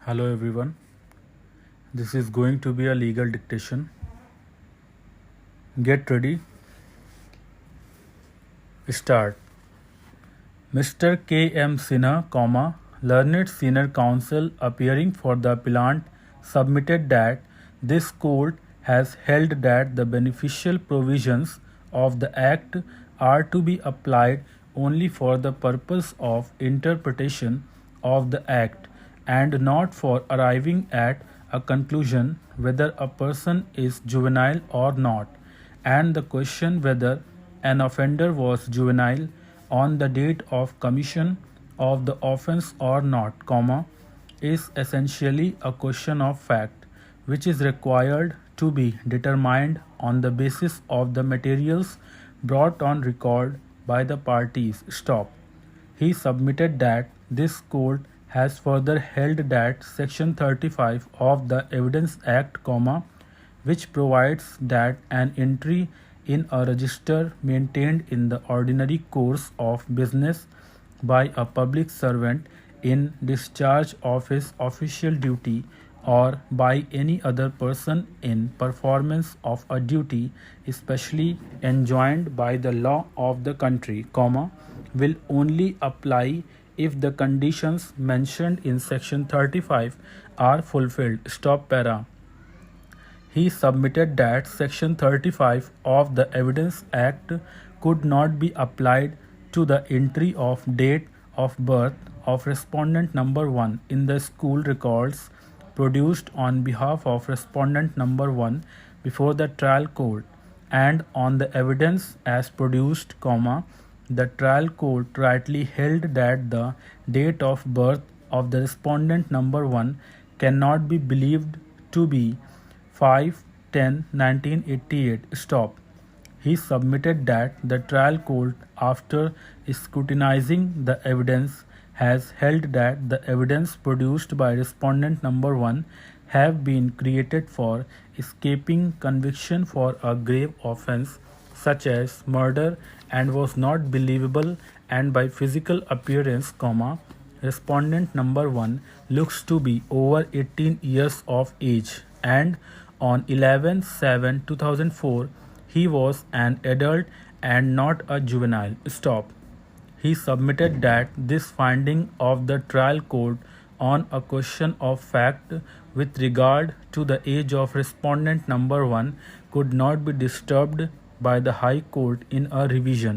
Hello everyone. This is going to be a legal dictation. Get ready. Start. Mr. K.M. Sinha, learned senior counsel appearing for the appellant, submitted that this court has held that the beneficial provisions of the Act are to be applied only for the purpose of interpretation of the Act and not for arriving at a conclusion whether a person is juvenile or not, and the question whether an offender was juvenile on the date of commission of the offence or not, is essentially a question of fact which is required to be determined on the basis of the materials brought on record by the parties. He submitted that this court has further held that Section 35 of the Evidence Act, which provides that an entry in a register maintained in the ordinary course of business by a public servant in discharge of his official duty or by any other person in performance of a duty especially enjoined by the law of the country, will only apply if the conditions mentioned in Section 35 are fulfilled. He submitted that Section 35 of the Evidence Act could not be applied to the entry of date of birth of respondent number 1 in the school records produced on behalf of respondent number 1 before the trial court, and on the evidence as produced, the trial court rightly held that the date of birth of the respondent number 1 cannot be believed to be 5/10/1988. He submitted that the trial court, after scrutinizing the evidence, has held that the evidence produced by respondent number 1 have been created for escaping conviction for a grave offence such as murder and was not believable, and by physical appearance, respondent number 1 looks to be over 18 years of age, and on 11/7/2004 he was an adult and not a juvenile. He submitted that this finding of the trial court on a question of fact with regard to the age of respondent number 1 could not be disturbed by the High Court in a revision.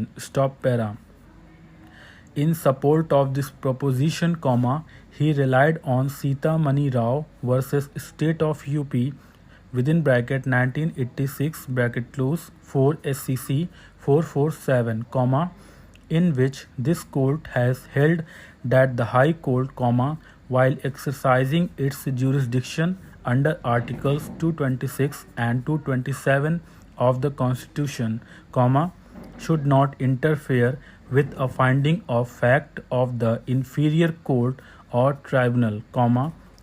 In support of this proposition, he relied on Sita Mani Rao versus State of UP within bracket 1986 bracket close 4 SCC 447, in which this court has held that the High Court, while exercising its jurisdiction under Articles 226 and 227 of the Constitution, should not interfere with a finding of fact of the inferior court or tribunal,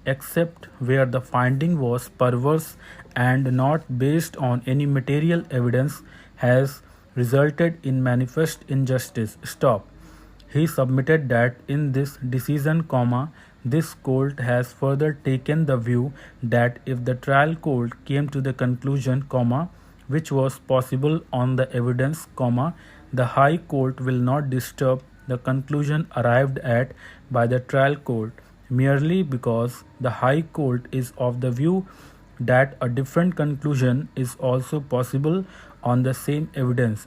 except where the finding was perverse and not based on any material evidence has resulted in manifest injustice. He submitted that in this decision, this court has further taken the view that if the trial court came to the conclusion, which was possible on the evidence, the High Court will not disturb the conclusion arrived at by the trial court merely because the High Court is of the view that a different conclusion is also possible on the same evidence.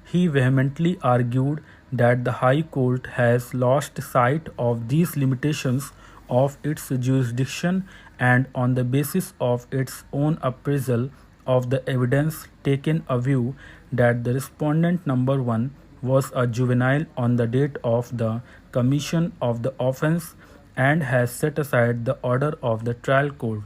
He vehemently argued that the High Court has lost sight of these limitations of its jurisdiction and on the basis of its own appraisal of the evidence taken a view that the respondent number 1 was a juvenile on the date of the commission of the offence and has set aside the order of the trial court.